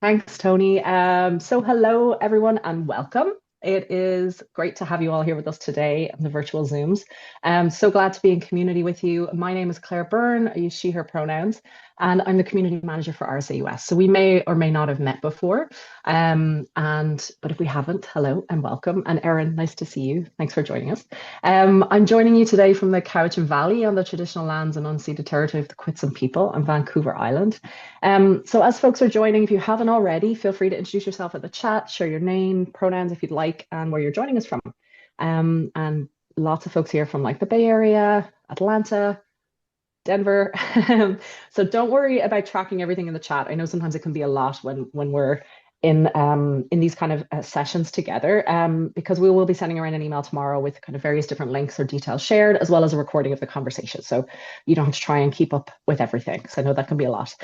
Thanks, Tony. So hello, everyone, and welcome. It is great to have you all here with us today on the virtual Zooms. So glad to be in community with you. My name is Claire Byrne. I use she, her pronouns, and I'm the community manager for RSA US. So we may or may not have met before. But if we haven't, hello and welcome. And Erin, nice to see you. Thanks for joining us. I'm joining you today from the Cowichan Valley on the traditional lands and unceded territory of the Quitsim people on Vancouver Island. So as folks are joining, if you haven't already, feel free to introduce yourself at the chat, share your name, pronouns if you'd like, and where you're joining us from. And lots of folks here from like the Bay Area, Atlanta, Denver. So don't worry about tracking everything in the chat. I know sometimes it can be a lot when we're in these kind of sessions together, because we will be sending around an email tomorrow with kind of various different links or details shared, as well as a recording of the conversation. So you don't have to try and keep up with everything, because I know that can be a lot.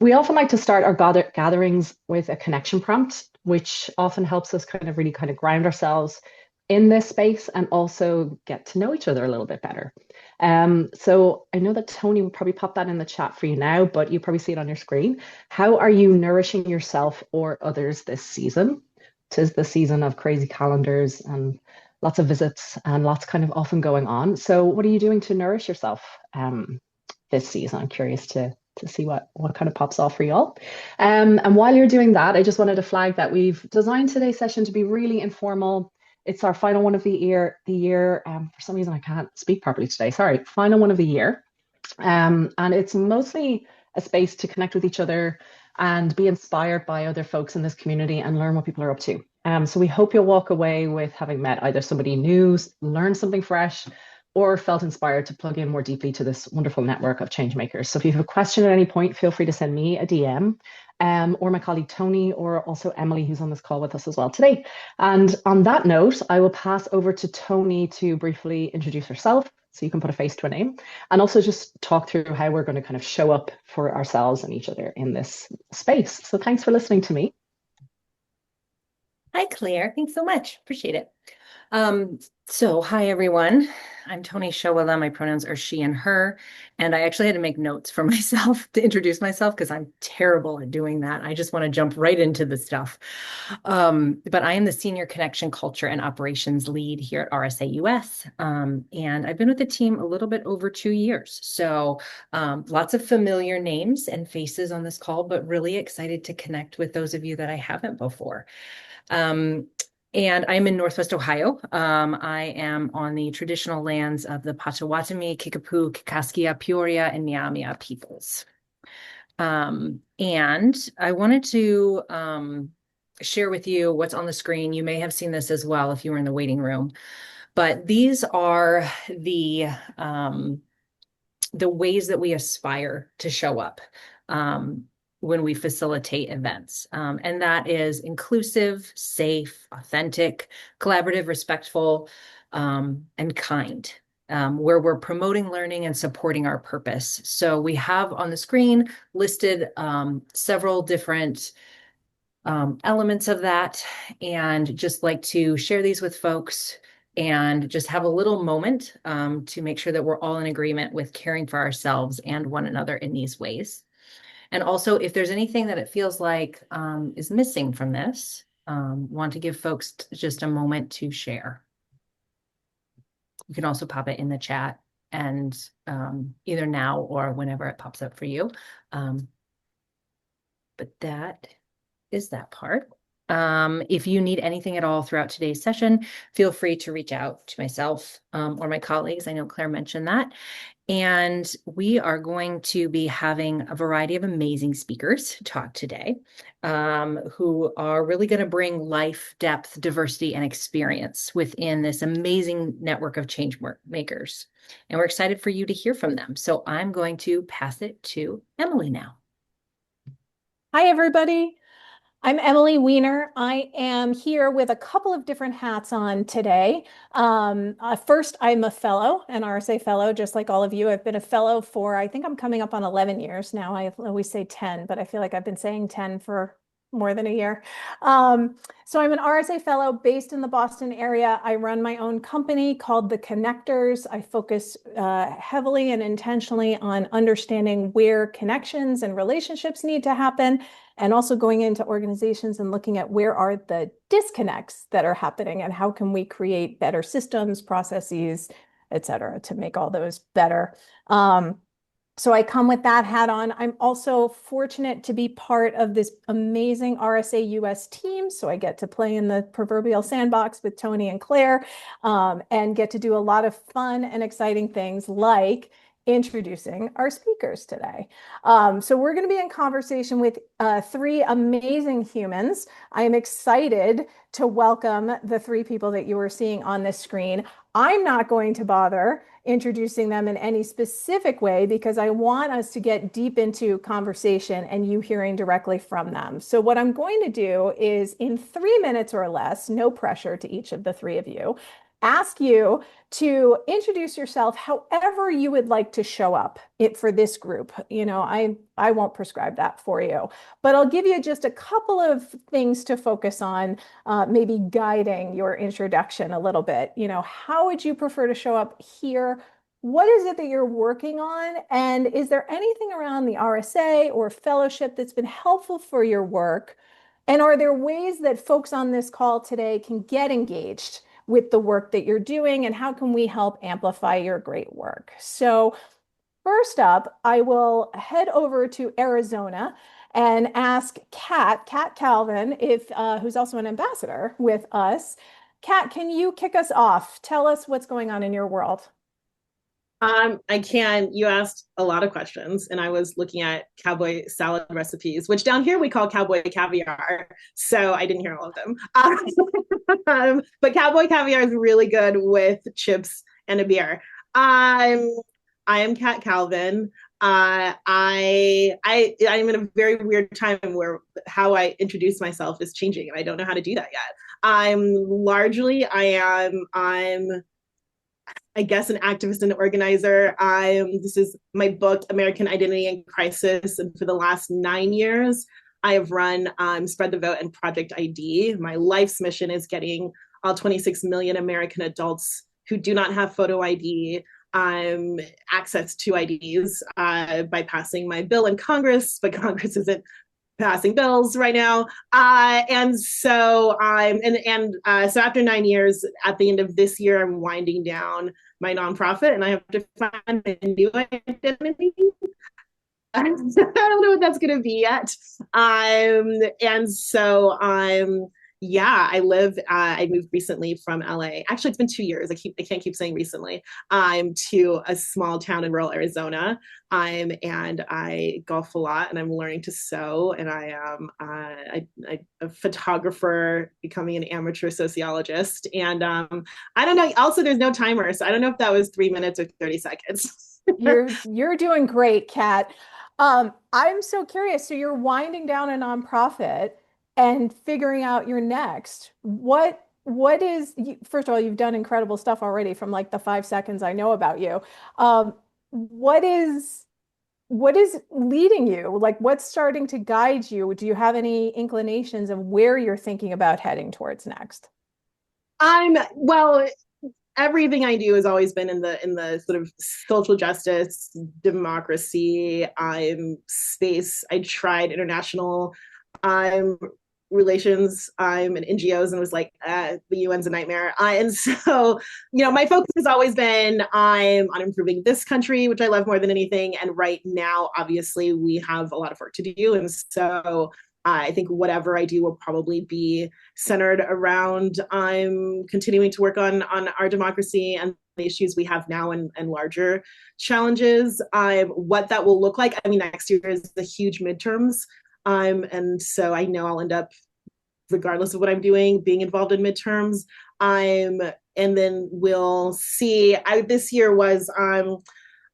We often like to start our gatherings with a connection prompt, which often helps us really kind of ground ourselves in this space and also get to know each other a little bit better. So I know that Tony will probably pop that in the chat for you now, but you probably see it on your screen. How are you nourishing yourself or others this season? Tis the season of crazy calendars and lots of visits and lots kind of often going on. So what are you doing to nourish yourself this season? I'm curious to see what kind of pops off for y'all. And while you're doing that, I just wanted to flag that we've designed today's session to be really informal. It's our final one of the year. For some reason, I can't speak properly today. Sorry, final one of the year. And it's mostly a space to connect with each other and be inspired by other folks in this community and learn what people are up to. So we hope you'll walk away with having met either somebody new, learned something fresh, or felt inspired to plug in more deeply to this wonderful network of change makers. So if you have a question at any point, feel free to send me a DM, or my colleague Tony, or also Emily, who's on this call with us as well today. And on that note, I will pass over to Tony to briefly introduce herself, so you can put a face to a name, and also just talk through how we're going to kind of show up for ourselves and each other in this space. So thanks for listening to me. Hi, Claire. Thanks so much. Appreciate it. Hi, everyone. I'm Tony Showella. My pronouns are she and her. And I actually had to make notes for myself to introduce myself because I'm terrible at doing that. I just want to jump right into the stuff. But I am the Senior Connection Culture and Operations Lead here at RSA US. And I've been with the team a little bit over 2 years. So lots of familiar names and faces on this call, but really excited to connect with those of you that I haven't before. And I'm in Northwest Ohio. I am on the traditional lands of the Potawatomi, Kickapoo, Kaskaskia, Peoria, and Miamia peoples. And I wanted to share with you what's on the screen. You may have seen this as well if you were in the waiting room, but these are the ways that we aspire to show up when we facilitate events. And that is inclusive, safe, authentic, collaborative, respectful, and kind, where we're promoting learning and supporting our purpose. So we have on the screen listed several different elements of that, and just like to share these with folks and just have a little moment to make sure that we're all in agreement with caring for ourselves and one another in these ways. And also, if there's anything that it feels like is missing from this, want to give folks just a moment to share. You can also pop it in the chat, and either now or whenever it pops up for you. But that is that part. If you need anything at all throughout today's session, feel free to reach out to myself or my colleagues. I know Claire mentioned that. And we are going to be having a variety of amazing speakers talk today, who are really going to bring life, depth, diversity, and experience within this amazing network of change makers. And we're excited for you to hear from them. So I'm going to pass it to Emily now. Hi, everybody. I'm Emily Weiner. I am here with a couple of different hats on today. First, I'm a fellow, an RSA fellow, just like all of you. I've been a fellow for, I think I'm coming up on 11 years now. I always say 10, but I feel like I've been saying 10 for more than a year. So I'm an RSA fellow based in the Boston area. I run my own company called The Connectors. I focus heavily and intentionally on understanding where connections and relationships need to happen, and also going into organizations and looking at where are the disconnects that are happening and how can we create better systems, processes, et cetera, to make all those better. So I come with that hat on. I'm also fortunate to be part of this amazing RSA US team. So I get to play in the proverbial sandbox with Tony and Claire, and get to do a lot of fun and exciting things like introducing our speakers today. So we're going to be in conversation with three amazing humans. I am excited to welcome the three people that you are seeing on this screen. I'm not going to bother introducing them in any specific way because I want us to get deep into conversation and you hearing directly from them. So what I'm going to do is, in 3 minutes or less, no pressure to each of the three of you, ask you to introduce yourself however you would like to show up for this group. You know, I won't prescribe that for you, but I'll give you just a couple of things to focus on, maybe guiding your introduction a little bit. You know, how would you prefer to show up here? What is it that you're working on? And is there anything around the RSA or fellowship that's been helpful for your work? And are there ways that folks on this call today can get engaged with the work that you're doing, and how can we help amplify your great work? So first up, I will head over to Arizona and ask Kat Calvin, who's also an ambassador with us. Kat, can you kick us off? Tell us what's going on in your world. I can. You asked a lot of questions, and I was looking at cowboy salad recipes, which down here we call cowboy caviar. So I didn't hear all of them. But cowboy caviar is really good with chips and a beer. I am Kat Calvin. I'm in a very weird time where how I introduce myself is changing, and I don't know how to do that yet. I'm I guess an activist and organizer. This is my book, American Identity in Crisis. And for the last 9 years, I have run Spread the Vote and Project ID. My life's mission is getting all 26 million American adults who do not have photo ID access to IDs by passing my bill in Congress, but Congress isn't passing bills right now. So after 9 years, at the end of this year, I'm winding down my nonprofit and I have to find a new identity. I don't know what that's going to be yet. I moved recently from LA. Actually, it's been 2 years. I can't keep saying recently. To a small town in rural Arizona. And I golf a lot, and I'm learning to sew. And I am a photographer, becoming an amateur sociologist. And I don't know. Also, there's no timer, so I don't know if that was 3 minutes or 30 seconds. You're doing great, Kat. I'm so curious. So you're winding down a nonprofit and figuring out your next. What is, first of all, you've done incredible stuff already from like the 5 seconds I know about you. What is leading you? Like, what's starting to guide you? Do you have any inclinations of where you're thinking about heading towards next? Everything I do has always been in the sort of social justice, democracy space. I tried international relations and NGOs, and was like, the UN's a nightmare. And so, my focus has always been on improving this country, which I love more than anything. And right now, obviously, we have a lot of work to do. And so I think whatever I do will probably be centered around continuing to work on our democracy and the issues we have now and larger challenges. What that will look like, next year is the huge midterms. And so I know I'll end up, regardless of what I'm doing, being involved in midterms. And then we'll see. This year was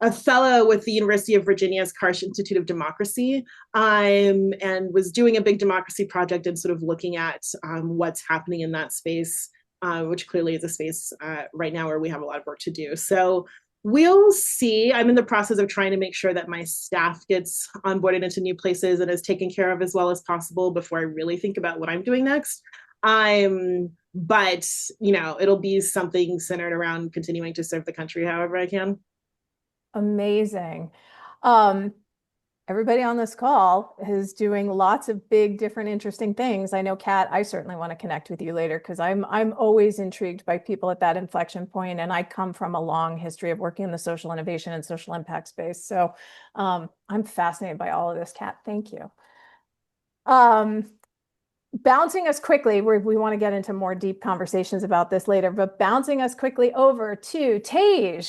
a fellow with the University of Virginia's Karsh Institute of Democracy, and was doing a big democracy project and sort of looking at what's happening in that space, which clearly is a space right now where we have a lot of work to do. So We'll see. I'm in the process of trying to make sure that my staff gets onboarded into new places and is taken care of as well as possible before I really think about what I'm doing next. But it'll be something centered around continuing to serve the country however I can. Amazing. Everybody on this call is doing lots of big, different, interesting things. I know, Kat, I certainly want to connect with you later because I'm always intrigued by people at that inflection point, and I come from a long history of working in the social innovation and social impact space. So I'm fascinated by all of this, Kat. Thank you. Bouncing us quickly, we want to get into more deep conversations about this later, but bouncing us quickly over to Tej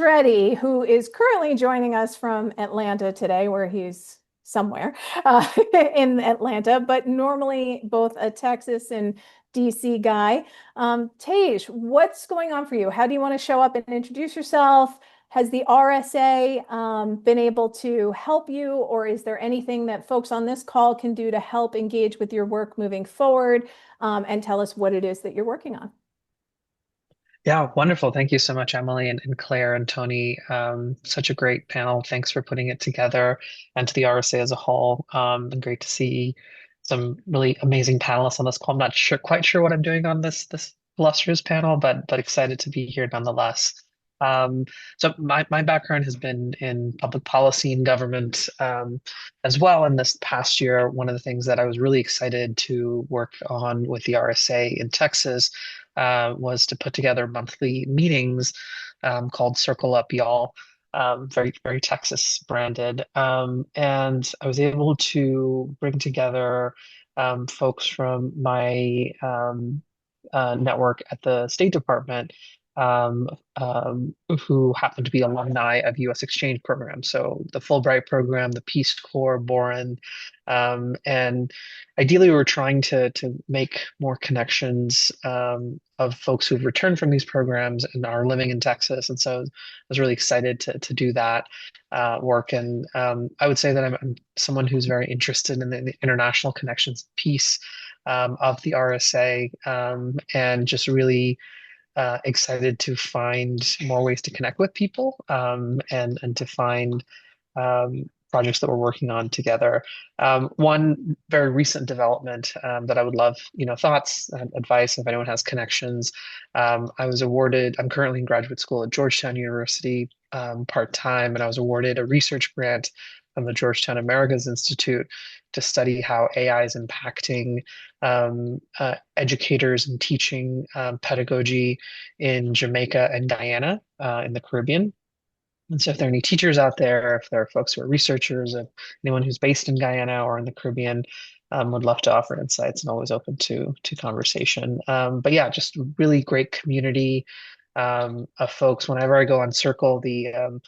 Reddy, who is currently joining us from Atlanta today, where he's somewhere in Atlanta, but normally both a Texas and DC guy. Tej, what's going on for you? How do you want to show up and introduce yourself? Has the RSA been able to help you, or is there anything that folks on this call can do to help engage with your work moving forward? And tell us what it is that you're working on. Yeah, wonderful. Thank you so much, Emily and Claire and Tony. Such a great panel. Thanks for putting it together, and to the RSA as a whole. And great to see some really amazing panelists on this call. I'm not quite sure what I'm doing on this illustrious panel, but excited to be here nonetheless. So my background has been in public policy and government as well. And this past year, one of the things that I was really excited to work on with the RSA in Texas was to put together monthly meetings called Circle Up Y'all, very, very Texas branded. And I was able to bring together folks from my network at the State Department um, who happen to be alumni of U.S. exchange programs. So the Fulbright program, the Peace Corps, Boren, and ideally we were trying to make more connections of folks who've returned from these programs and are living in Texas. And so I was really excited to do that work. And I would say that I'm someone who's very interested in the international connections piece of the RSA and just really excited to find more ways to connect with people and to find projects that we're working on together. One very recent development that I would love, thoughts and advice if anyone has connections. I'm currently in graduate school at Georgetown University part-time, and I was awarded a research grant from the Georgetown Americas Institute to study how AI is impacting educators and teaching pedagogy in Jamaica and Guyana in the Caribbean. And so if there are any teachers out there, if there are folks who are researchers, if anyone who's based in Guyana or in the Caribbean, would love to offer insights and always open to conversation. But yeah, just really great community of folks. Whenever I go on Circle, the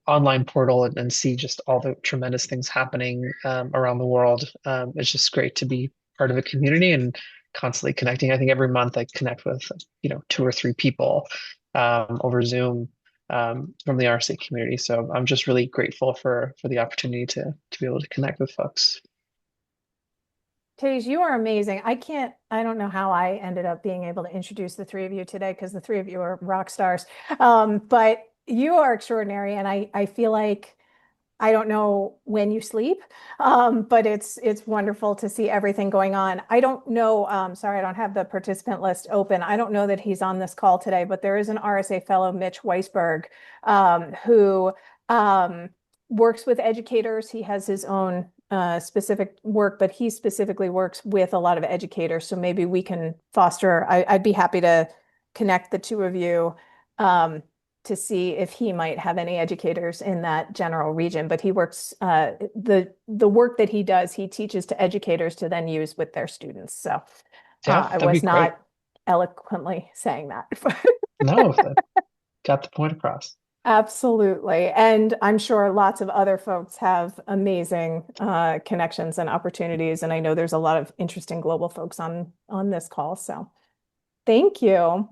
online portal and see just all the tremendous things happening around the world. It's just great to be part of a community and constantly connecting. I think every month I connect with 2 or 3 people over Zoom from the RSA community. So I'm just really grateful for the opportunity to be able to connect with folks. Tej, you are amazing. I don't know how I ended up being able to introduce the 3 of you today because the 3 of you are rock stars. But you are extraordinary, and I feel like I don't know when you sleep, but it's wonderful to see everything going on. I don't know, sorry, I don't have the participant list open. I don't know that he's on this call today, but there is an RSA fellow, Mitch Weisberg, who works with educators. He has his own specific work, but he specifically works with a lot of educators. So maybe we can foster, I'd be happy to connect the 2 of you to see if he might have any educators in that general region. But he works, the work that he does, he teaches to educators to then use with their students. So Yeah, I was not eloquently saying that. No, got the point across. Absolutely. And I'm sure lots of other folks have amazing connections and opportunities. And I know there's a lot of interesting global folks on this call. So thank you.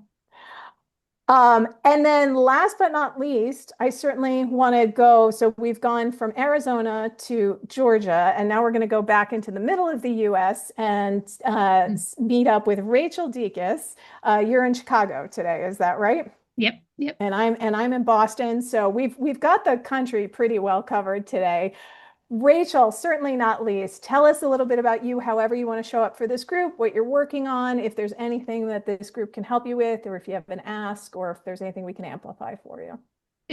And then last but not least, I certainly want to go. So we've gone from Arizona to Georgia, and now we're going to go back into the middle of the US and meet up with Rachael Dietkus. You're in Chicago today, is that right? Yep. Yep. And I'm in Boston, so we've got the country pretty well covered today. Rachel, certainly not least, tell us a little bit about you, however you want to show up for this group, what you're working on, if there's anything that this group can help you with, or if you have an ask, or if there's anything we can amplify for you.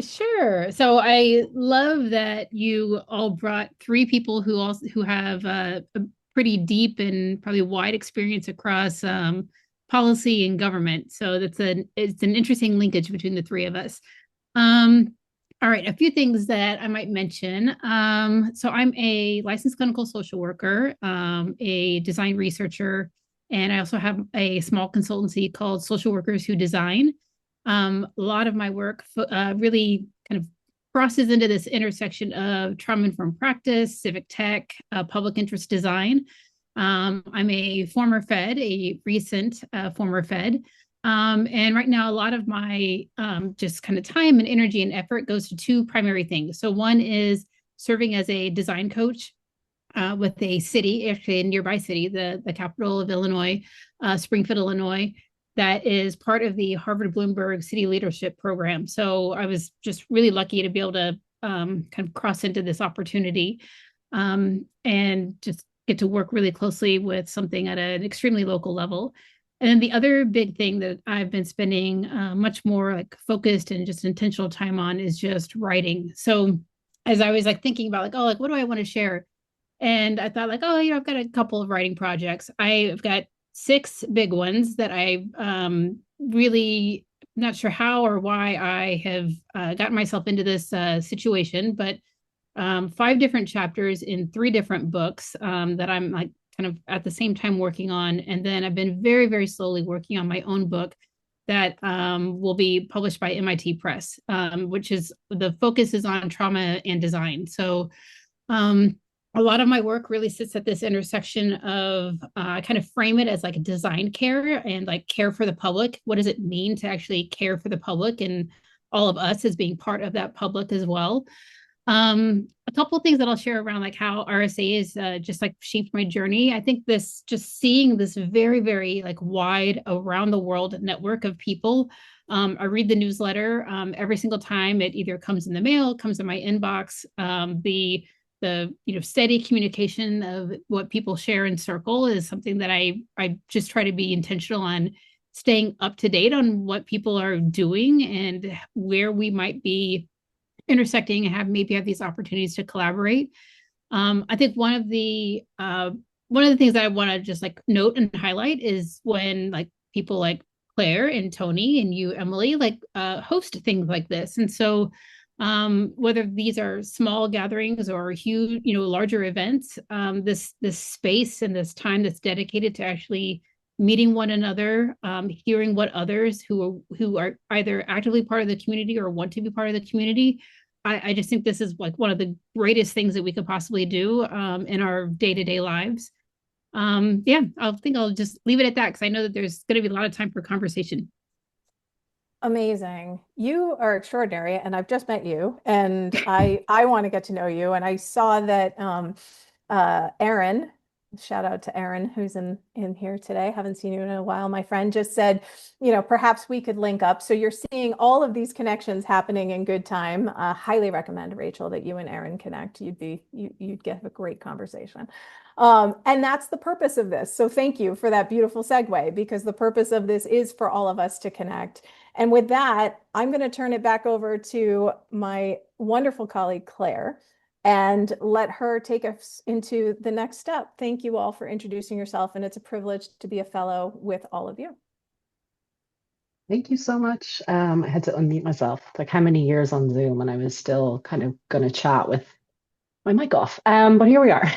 Sure. So I love that you all brought three people who have a pretty deep and probably wide experience across policy and government. So it's an interesting linkage between the three of us. All right, a few things that I might mention. So I'm a licensed clinical social worker, a design researcher, and I also have a small consultancy called Social Workers Who Design. A lot of my work really kind of crosses into this intersection of trauma-informed practice, civic tech, public interest design. I'm a former Fed, a recent former Fed. And right now, a lot of my just kind of time and energy and effort goes to two primary things. So one is serving as a design coach with a city, actually a nearby city, the capital of Illinois, Springfield, Illinois, that is part of the Harvard Bloomberg City Leadership Program. So I was just really lucky to be able to kind of cross into this opportunity and just get to work really closely with something at an extremely local level. And then the other big thing that I've been spending much more like focused and just intentional time on is just writing. So as I was like thinking about like, oh, like what do I want to share? And I thought like, oh, I've got a couple of writing projects. I've got 6 big ones that I really not sure how or why I have gotten myself into this situation, but 5 different chapters in 3 different books that I'm like kind of at the same time working on. And then I've been very, very slowly working on my own book that will be published by MIT Press, which is the focus is on trauma and design. So a lot of my work really sits at this intersection of I kind of frame it as like design care and like care for the public. What does it mean to actually care for the public and all of us as being part of that public as well? A couple of things that I'll share around like how RSA is just like shaped my journey. I think this just seeing this very, very like wide around the world network of people. I read the newsletter every single time it either comes in the mail, comes in my inbox. The steady communication of what people share in circle is something that I just try to be intentional on staying up to date on what people are doing and where we might be intersecting and have these opportunities to collaborate. I think one of the things that I want to just like note and highlight is when like people like Claire and Tony and you, Emily, like host things like this. And so whether these are small gatherings or huge, larger events, this space and this time that's dedicated to actually meeting one another, hearing what others who are either actively part of the community or want to be part of the community. I just think this is like one of the greatest things that we could possibly do in our day-to-day lives. I think I'll just leave it at that because I know that there's going to be a lot of time for conversation. Amazing. You are extraordinary, and I've just met you, and I want to get to know you. And I saw that Erin, shout out to Erin, who's in here today. Haven't seen you in a while. My friend just said, perhaps we could link up. So you're seeing all of these connections happening in good time. Highly recommend, Rachel, that you and Erin connect. You'd get a great conversation. And that's the purpose of this. So thank you for that beautiful segue, because the purpose of this is for all of us to connect. And with that, I'm going to turn it back over to my wonderful colleague, Claire, and let her take us into the next step. Thank you all for introducing yourself, and it's a privilege to be a fellow with all of you. Thank you so much. I had to unmute myself. Like how many years on Zoom, and I was still kind of going to chat with my mic off. But here we are.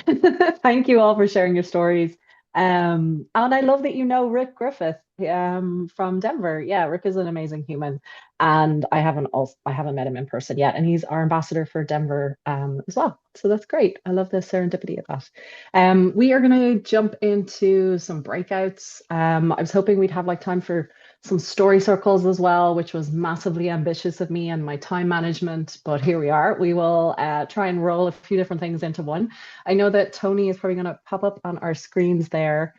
Thank you all for sharing your stories. And I love that you know Rick Griffith from Denver. Yeah, Rick is an amazing human, and I haven't met him in person yet, and he's our ambassador for Denver as well. So that's great. I love the serendipity of that. We are going to jump into some breakouts. I was hoping we'd have like time for some story circles as well, which was massively ambitious of me and my time management, but here we are. We will try and roll a few different things into one. I know that Tony is probably going to pop up on our screens there.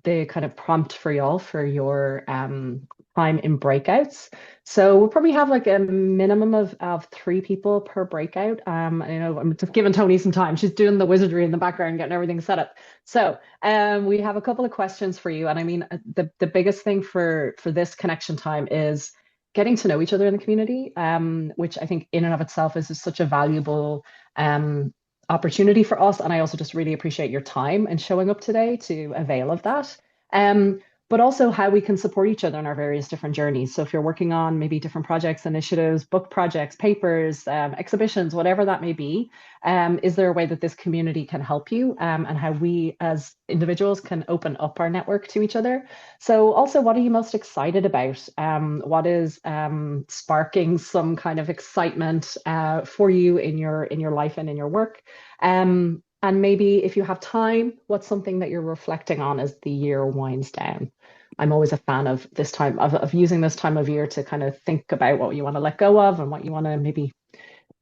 the kind of prompt for y'all for your time in breakouts. So we'll probably have like a minimum of 3 people per breakout. I know I'm just giving Tony some time. She's doing the wizardry in the background, getting everything set up. So we have a couple of questions for you. And I mean, the biggest thing for this connection time is getting to know each other in the community, which I think in and of itself is such a valuable opportunity for us. And I also just really appreciate your time and showing up today to avail of that. But also how we can support each other in our various different journeys. So if you're working on maybe different projects, initiatives, book projects, papers, exhibitions, whatever that may be, is there a way that this community can help you, and how we as individuals can open up our network to each other? So also, what are you most excited about? What is sparking some kind of excitement for you in your life and in your work? And maybe if you have time, what's something that you're reflecting on as the year winds down? I'm always a fan of this time of using this time of year to kind of think about what you want to let go of and what you want to maybe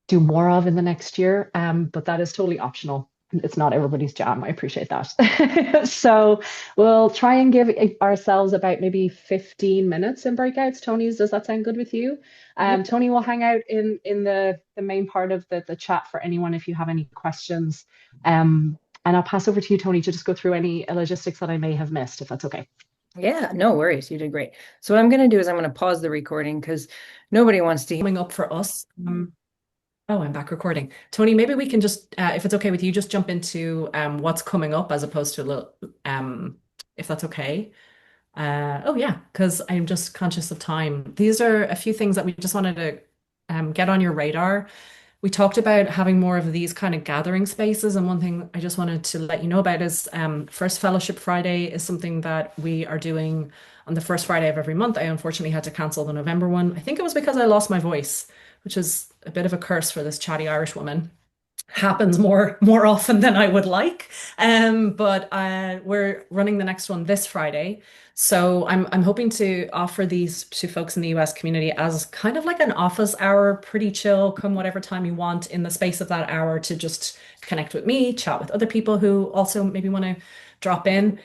do more of in the next year. But that is totally optional. It's not everybody's jam. I appreciate that. So we'll try and give ourselves about maybe 15 minutes in breakouts. Tony's, does that sound good with you? Tony will hang out in the main part of the chat for anyone if you have any questions. And I'll pass over to you, Tony, to just go through any logistics that I may have missed, if that's okay. Yeah, no worries. You did great. So what I'm going to do is I'm going to pause the recording because nobody wants to hear. Coming up for us. Oh, I'm back recording. Tony, maybe we can just, if it's okay with you, just jump into what's coming up as opposed to a little, if that's okay. Oh yeah, because I'm just conscious of time. These are a few things that we just wanted to get on your radar. We talked about having more of these kind of gathering spaces, and one thing I just wanted to let you know about is First Fellowship Friday is something that we are doing on the first Friday of every month. I unfortunately had to cancel the November one. I think it was because I lost my voice, which is a bit of a curse for this chatty Irish woman. Happens more often than I would like. But we're running the next one this Friday. So I'm hoping to offer these to folks in the US community as kind of like an office hour, pretty chill, come whatever time you want in the space of that hour to just connect with me, chat with other people who also maybe want to drop in.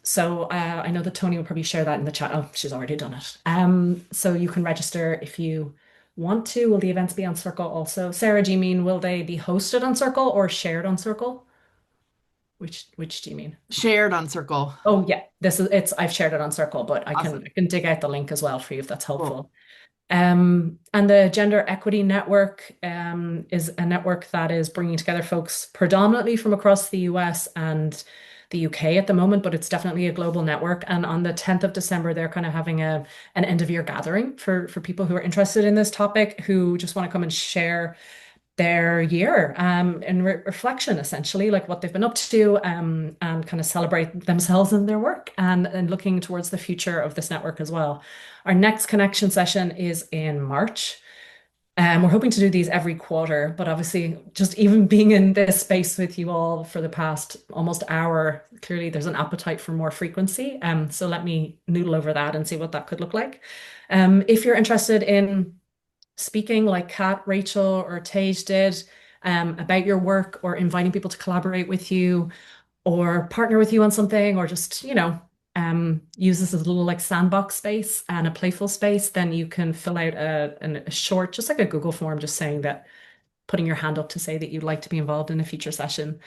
So I know that Tony will probably share that in the chat. Oh, she's already done it. So you can register if you want to. Will the events be on Circle also? Sarah, do you mean will they be hosted on Circle or shared on Circle? Which do you mean? Shared on Circle. Oh yeah, I've shared it on Circle, but I can dig out the link as well for you if that's helpful. Cool. And the Gender Equity Network is a network that is bringing together folks predominantly from across the US and the UK at the moment, but it's definitely a global network. And on the 10th of December, they're kind of having an end of year gathering for people who are interested in this topic, who just want to come and share their year in reflection, essentially, like what they've been up to, and kind of celebrate themselves and their work, and looking towards the future of this network as well. Our next connection session is in March. We're hoping to do these every quarter, but obviously just even being in this space with you all for the past almost hour, clearly there's an appetite for more frequency. So let me noodle over that and see what that could look like. If you're interested in speaking like Kat, Rachel, or Tej did about your work, or inviting people to collaborate with you or partner with you on something, or just, use this as a little like sandbox space and a playful space, then you can fill out a short, just like a Google form, just saying that, putting your hand up to say that you'd like to be involved in a future session.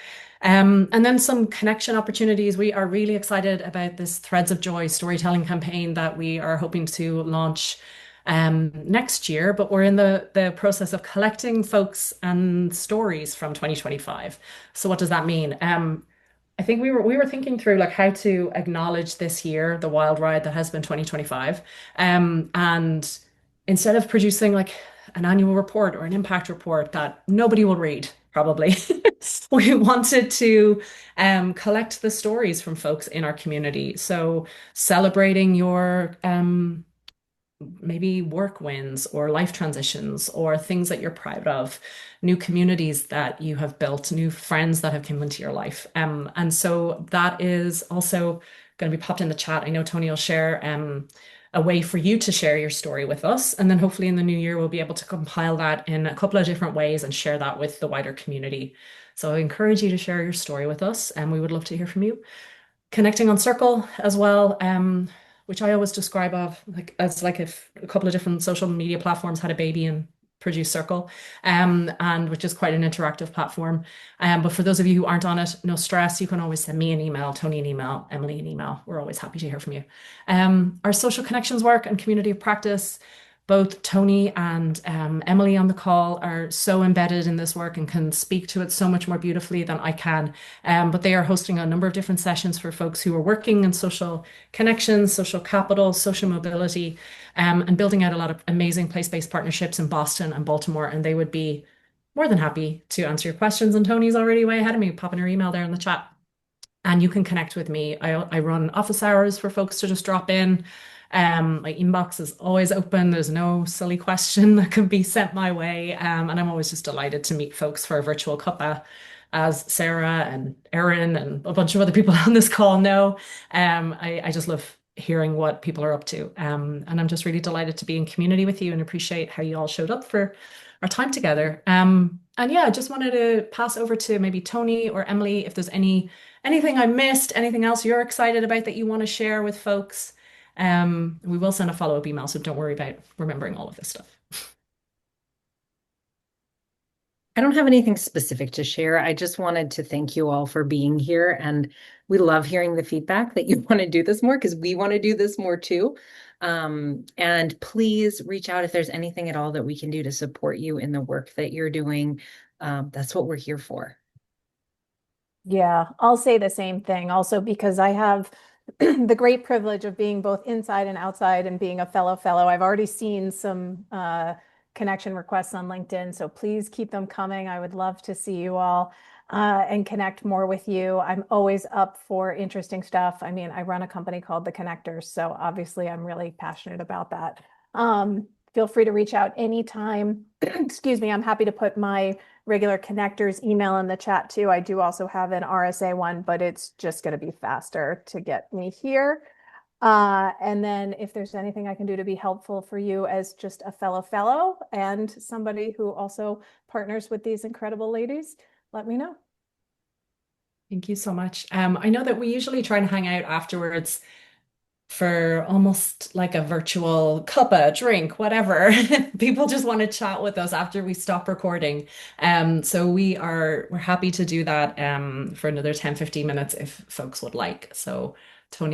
And then some connection opportunities. We are really excited about this Threads of Joy storytelling campaign that we are hoping to launch next year, but we're in the process of collecting folks and stories from 2025. So what does that mean? I think we were thinking through like how to acknowledge this year, the wild ride that has been 2025. And instead of producing like an annual report or an impact report that nobody will read, probably, we wanted to collect the stories from folks in our community. So celebrating your maybe work wins or life transitions or things that you're proud of, new communities that you have built, new friends that have come into your life. And so that is also going to be popped in the chat. I know Tony will share a way for you to share your story with us. And then hopefully in the new year, we'll be able to compile that in a couple of different ways and share that with the wider community. So I encourage you to share your story with us, and we would love to hear from you. connecting on Circle as well, which I always describe as like if a couple of different social media platforms had a baby and produced Circle, and which is quite an interactive platform. But for those of you who aren't on it, no stress. You can always send me an email, Tony an email, Emily an email. We're always happy to hear from you. Our social connections work and community of practice, both Tony and Emily on the call are so embedded in this work and can speak to it so much more beautifully than I can. But they are hosting a number of different sessions for folks who are working in social connections, social capital, social mobility, and building out a lot of amazing place-based partnerships in Boston and Baltimore. And they would be more than happy to answer your questions. And Tony's already way ahead of me, popping her email there in the chat. And you can connect with me. I run office hours for folks to just drop in. My inbox is always open. There's no silly question that can be sent my way. And I'm always just delighted to meet folks for a virtual cuppa, as Sarah and Erin and a bunch of other people on this call know. I just love hearing what people are up to. And I'm just really delighted to be in community with you and appreciate how you all showed up for our time together. And yeah, I just wanted to pass over to maybe Tony or Emily if there's anything I missed, anything else you're excited about that you want to share with folks. We will send a follow-up email, so don't worry about remembering all of this stuff. I don't have anything specific to share. I just wanted to thank you all for being here. And we love hearing the feedback that you want to do this more because we want to do this more too. And please reach out if there's anything at all that we can do to support you in the work that you're doing. That's what we're here for. Yeah, I'll say the same thing also because I have the great privilege of being both inside and outside and being a fellow. I've already seen some connection requests on LinkedIn, so please keep them coming. I would love to see you all and connect more with you. I'm always up for interesting stuff. I mean, I run a company called The Connectors, so obviously I'm really passionate about that. Feel free to reach out anytime. Excuse me, I'm happy to put my regular connectors email in the chat too. I do also have an RSA one, but it's just going to be faster to get me here. And then if there's anything I can do to be helpful for you as just a fellow and somebody who also partners with these incredible ladies, let me know. Thank you so much. I know that we usually try and hang out afterwards for almost like a virtual cuppa, drink, whatever. People just want to chat with us after we stop recording. So we're happy to do that for another 10, 15 minutes if folks would like. So